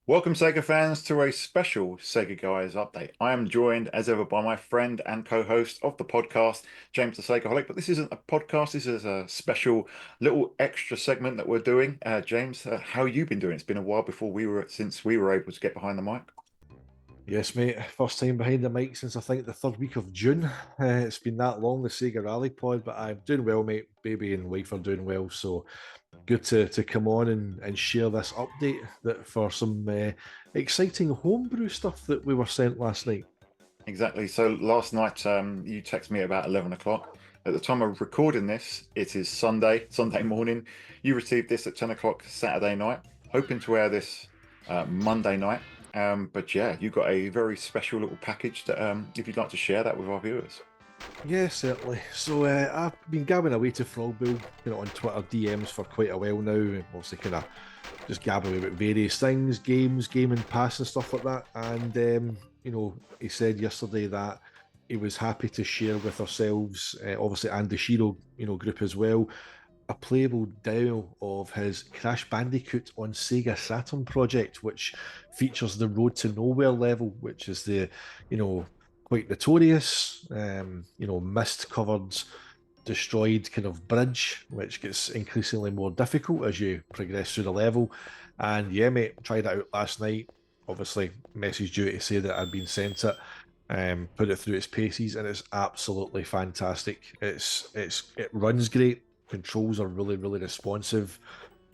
Welcome, Sega fans, to a special Sega Guys update. I am joined, as ever, by my friend and co-host of the podcast, James the Segaholic. But this isn't a podcast. This is a special little extra segment that we're doing. James, how you been doing? It's been a while since we were able to get behind the mic. Yes, mate. First time behind the mic since I think the third week of June. It's been that long, the Sega Rally Pod, but I'm doing well, mate. Baby and wife are doing well, so good to come on and share this update that for some exciting homebrew stuff that we were sent last night. Exactly. So last night, you texted me about 11 o'clock. At the time of recording this, it is Sunday morning. You received this at 10 o'clock Saturday night, hoping to air this Monday night. But yeah, you got a very special little package that, if you'd like to share that with our viewers. Yeah, certainly. So I've been gabbing away to Frogbull, on Twitter DMs for quite a while now, and obviously kind of just gabbing away about various things, games, gaming pass and stuff like that. And he said yesterday that he was happy to share with ourselves, obviously, and the Shiro, group as well, a playable demo of his Crash Bandicoot on SEGA Saturn project, which features the Road to Nowhere level, which is the, you know, quite notorious, mist covered, destroyed kind of bridge, which gets increasingly more difficult as you progress through the level. And yeah, mate, tried it out last night. Obviously, messaged you to say that I'd been sent it. Put it through its paces, and it's absolutely fantastic. It runs great. Controls are really really responsive.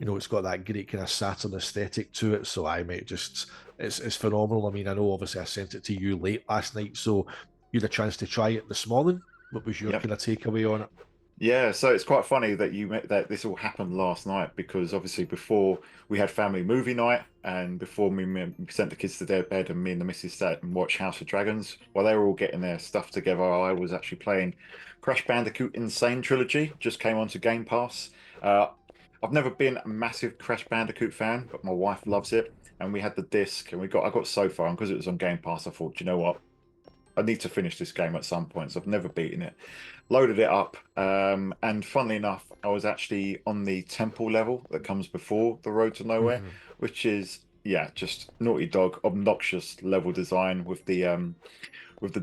It's got that great kind of Saturn aesthetic to it. So I mate, just it's phenomenal. I mean, I know obviously I sent it to you late last night, so you had a chance to try it this morning. What was your Yep. kind of takeaway on it? Yeah, so it's quite funny that that this all happened last night because obviously before we had family movie night and before we sent the kids to their bed and me and the missus sat and watched House of Dragons, while they were all getting their stuff together, I was actually playing Crash Bandicoot Insane Trilogy, just came onto Game Pass. Uh, I've never been a massive Crash Bandicoot fan, but my wife loves it, and we had the disc and I got so far, and because it was on Game Pass, I thought, you know what? I need to finish this game at some point, so I've never beaten it. Loaded it up, and funnily enough, I was actually on the temple level that comes before the Road to Nowhere, Mhm. which is yeah, just Naughty Dog, obnoxious level design with the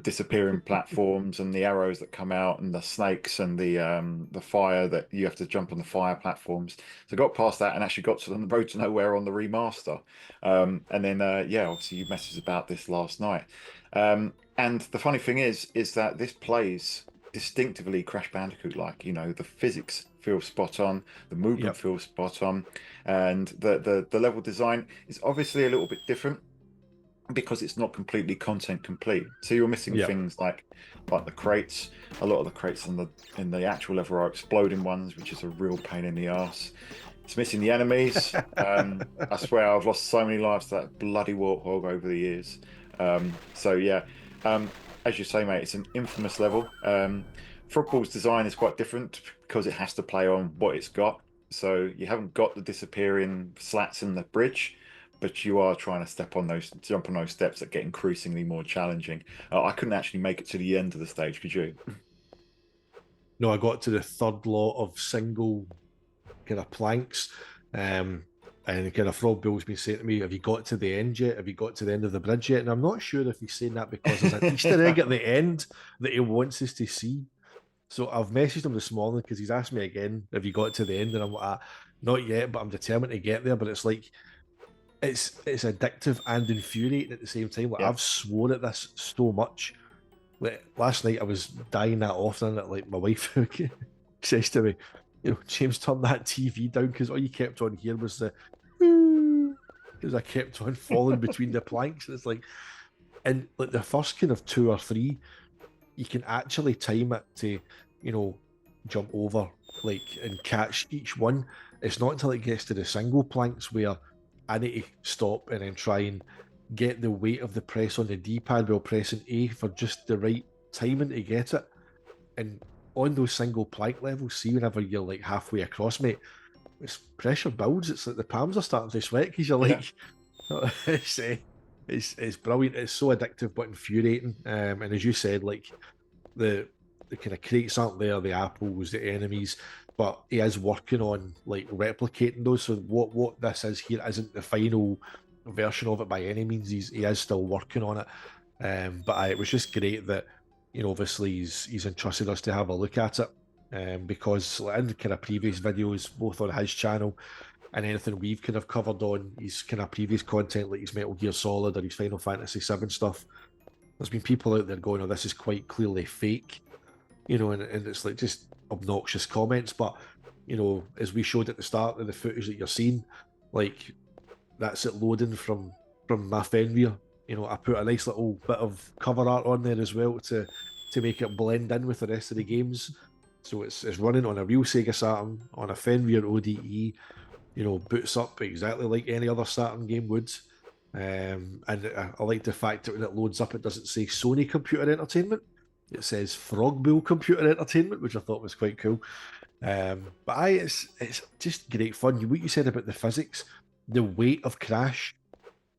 disappearing platforms and the arrows that come out and the snakes and the fire that you have to jump on the fire platforms. So I got past that and actually got to the Road to Nowhere on the remaster. And then yeah, obviously you messaged about this last night. And the funny thing is that this plays distinctively Crash Bandicoot like, the physics feel spot on, the movement Yep. feels spot on, and the level design is obviously a little bit different because it's not completely content complete. So you're missing Yep. things like the crates. A lot of the crates in the actual level are exploding ones, which is a real pain in the ass. It's missing the enemies. I swear I've lost so many lives to that bloody warthog over the years. So yeah, as you say, mate, it's an infamous level. Frogball's design is quite different because it has to play on what it's got. So you haven't got the disappearing slats in the bridge, but you are trying to jump on those steps that get increasingly more challenging. I couldn't actually make it to the end of the stage, could you? No, I got to the third lot of single kind of planks. And kind of Frog Bill's been saying to me, "Have you got to the end yet? Have you got to the end of the bridge yet?" And I'm not sure if he's saying that because there's an Easter egg at the end that he wants us to see. So I've messaged him this morning because he's asked me again, "Have you got to the end?" And I'm like, "Not yet, but I'm determined to get there." But it's like it's addictive and infuriating at the same time. Like Yeah. I've swore at this so much. Like last night I was dying that often that like my wife says to me, James, turn that TV down because all you kept on here was the because I kept on falling between the planks. And it's like, and like the first kind of two or three, you can actually time it to, you know, jump over like and catch each one. It's not until it gets to the single planks where I need to stop and then try and get the weight of the press on the D-pad while pressing A for just the right timing to get it. And on those single plank levels, see whenever you're like halfway across, mate, it's pressure builds. It's like the palms are starting to sweat because you're Yeah. like, it's, it's brilliant. It's so addictive but infuriating. And as you said, like the kind of crates aren't there, the apples, the enemies, but he is working on like replicating those. So what this is here isn't the final version of it by any means. He is still working on it. It was just great that, obviously he's entrusted us to have a look at it. Because like, in kind of previous videos, both on his channel and anything we've kind of covered on his kind of previous content, like his Metal Gear Solid or his Final Fantasy VII stuff, there's been people out there going, "Oh, this is quite clearly fake," and it's like just obnoxious comments. But as we showed at the start of the footage that you're seeing, like that's it loading from my Fenrir. I put a nice little bit of cover art on there as well to make it blend in with the rest of the games. So it's running on a real Sega Saturn on a Fenrir ODE. Boots up exactly like any other Saturn game would. And I like the fact that when it loads up, it doesn't say Sony Computer Entertainment. It says Frogbull Computer Entertainment, which I thought was quite cool. It's just great fun. What you said about the physics, the weight of Crash,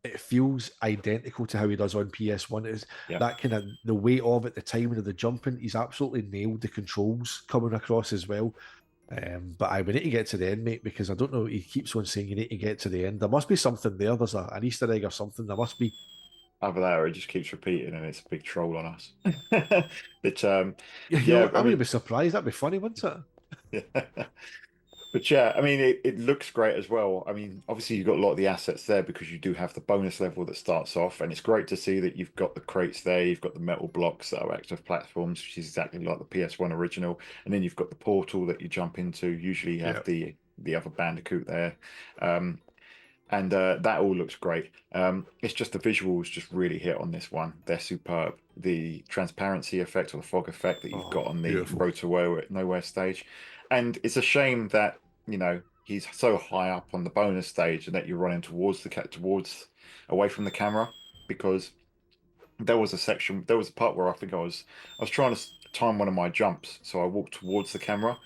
it feels identical to how he does on PS1. Is Yeah. that kind of the weight of it, the timing of the jumping? He's absolutely nailed the controls coming across as well. We need to get to the end, mate, because I don't know. He keeps on saying you need to get to the end. There must be something there. There's an Easter egg or something. There must be. Either that or it just keeps repeating and it's a big troll on us. But Yeah, yeah, I I wouldn't mean, be surprised. That'd be funny, wouldn't it? yeah. But yeah, I mean, it looks great as well. I mean, obviously you've got a lot of the assets there because you do have the bonus level that starts off, and it's great to see that you've got the crates there, you've got the metal blocks that are active platforms, which is exactly like the PS1 original, and then you've got the portal that you jump into. Usually you have Yeah. the other Bandicoot there. Um, and that all looks great. It's just the visuals just really hit on this one. They're superb. The transparency effect or the fog effect that you've Oh, got on the beautiful. Road to Nowhere stage, and it's a shame that he's so high up on the bonus stage and that you're running towards the cat towards away from the camera because there was a part where I was trying to time one of my jumps, so I walked towards the camera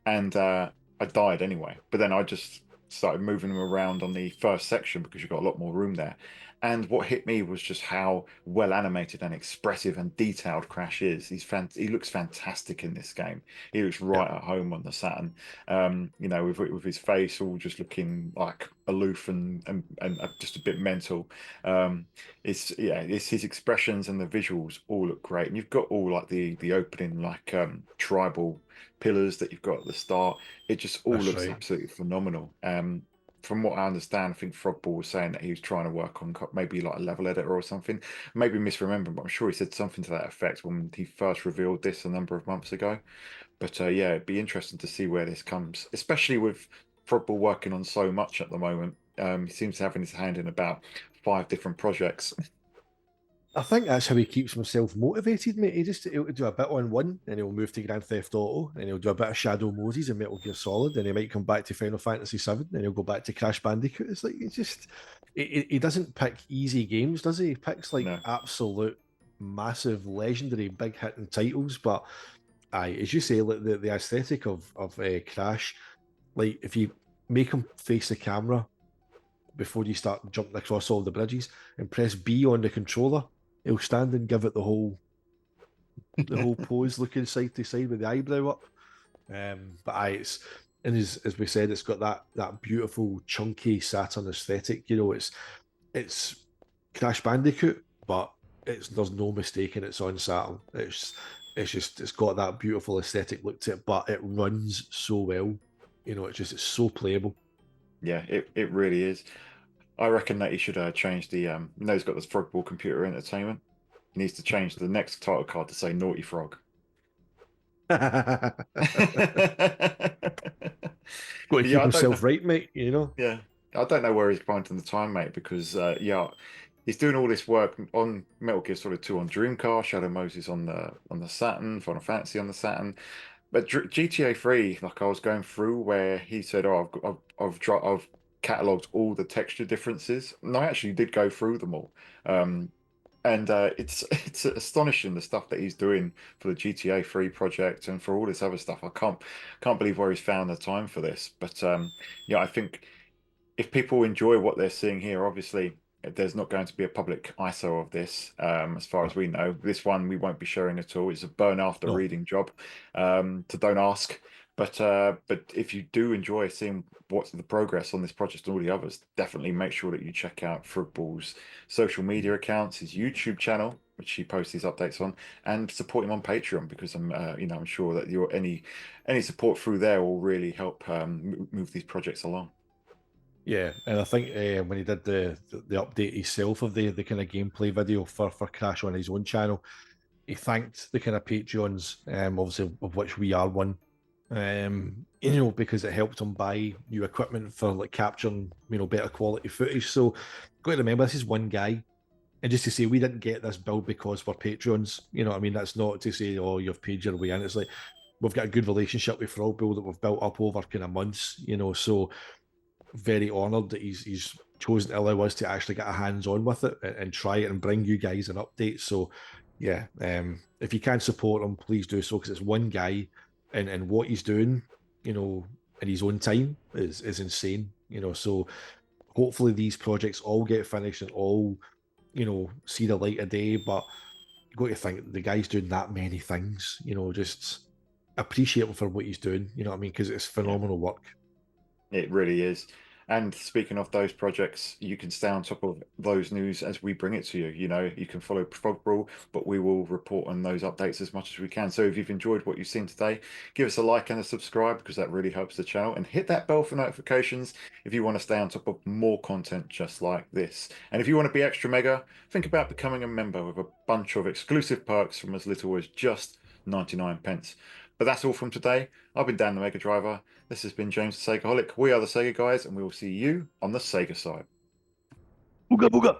and I died anyway. But then I just started moving them around on the first section because you've got a lot more room there. And what hit me was just how well animated and expressive and detailed Crash is. He looks fantastic in this game. He looks Yeah, right at home on the Saturn. With his face all just looking like aloof and just a bit mental. Um, it's his expressions and the visuals all look great. And you've got all like the opening like tribal pillars that you've got at the start. It just all that's looks right. absolutely phenomenal. From what I understand, I think Frogbull was saying that he was trying to work on maybe like a level editor or something. Maybe misremembering, but I'm sure he said something to that effect when he first revealed this a number of months ago. But yeah, it'd be interesting to see where this comes, especially with Frogbull working on so much at the moment. He seems to have in his hand in about five different projects. I think that's how he keeps himself motivated, mate. He'll do a bit on one, and he'll move to Grand Theft Auto, and he'll do a bit of Shadow Moses and Metal Gear Solid, and he might come back to Final Fantasy VII, and he'll go back to Crash Bandicoot. It's like he doesn't pick easy games, does he? He picks like No, absolute massive, legendary, big hitting titles. But as you say, like the aesthetic of Crash, like if you make him face the camera before you start jumping across all the bridges and press B on the controller, he'll stand and give it the whole pose, looking side to side with the eyebrow up. It's and as we said, it's got that beautiful chunky Saturn aesthetic. It's Crash Bandicoot, but there's no mistaking it's on Saturn. It's got that beautiful aesthetic look to it, but it runs so well. It's so playable. yeah, it really is. I reckon that he should change the he's got this Frogball computer entertainment. He needs to change the next title card to say Naughty Frog. Got to But keep yeah, I don't know. himself right, mate. Yeah, I don't know where he's finding the time, mate, because yeah, he's doing all this work on Metal Gear Solid 2 on Dreamcast, Shadow Moses on the Saturn, Final Fantasy on the Saturn. But GTA 3, like I was going through where he said, "Oh, I've cataloged all the texture differences," and I actually did go through them all. Um, and it's astonishing the stuff that he's doing for the GTA 3 project and for all this other stuff. I can't believe where he's found the time for this. But yeah, I think if people enjoy what they're seeing here, obviously there's not going to be a public ISO of this, as far as No, we know. This one we won't be sharing at all. It's a burn after no. reading job. So don't ask. But if you do enjoy seeing what's the progress on this project and all the others, definitely make sure that you check out Frogbull's social media accounts, his YouTube channel, which he posts these updates on, and support him on Patreon because I'm sure that your any support through there will really help move these projects along. Yeah, and I think when he did the update himself of the kind of gameplay video for Crash on his own channel, he thanked the kind of Patreons, obviously of which we are one, because it helped him buy new equipment for like capturing, better quality footage. So, got to remember this is one guy, and just to say we didn't get this build because we're Patreons. You know what I mean? That's not to say oh you've paid your way in. It's like we've got a good relationship with Frogbull that we've built up over kind of months. So very honoured that he's chosen to allow us to actually get our hands on with it and try it and bring you guys an update. So yeah, if you can support him, please do so because it's one guy and what he's doing, in his own time is insane. So hopefully these projects all get finished and all, see the light of day. But you got to think the guy's doing that many things, just appreciate him for what he's doing, you know what I mean? Because it's Yeah. phenomenal work. It really is. And speaking of those projects, you can stay on top of those news as we bring it to you. You can follow Frogbull, but we will report on those updates as much as we can. So if you've enjoyed what you've seen today, give us a like and a subscribe because that really helps the channel. And hit that bell for notifications if you want to stay on top of more content just like this. And if you want to be extra mega, think about becoming a member with a bunch of exclusive perks from as little as just 99 pence. But that's all from today. I've been Dan the Mega Driver. This has been James the Segaholic. We are the Sega guys, and we will see you on the Sega side. Booga booga.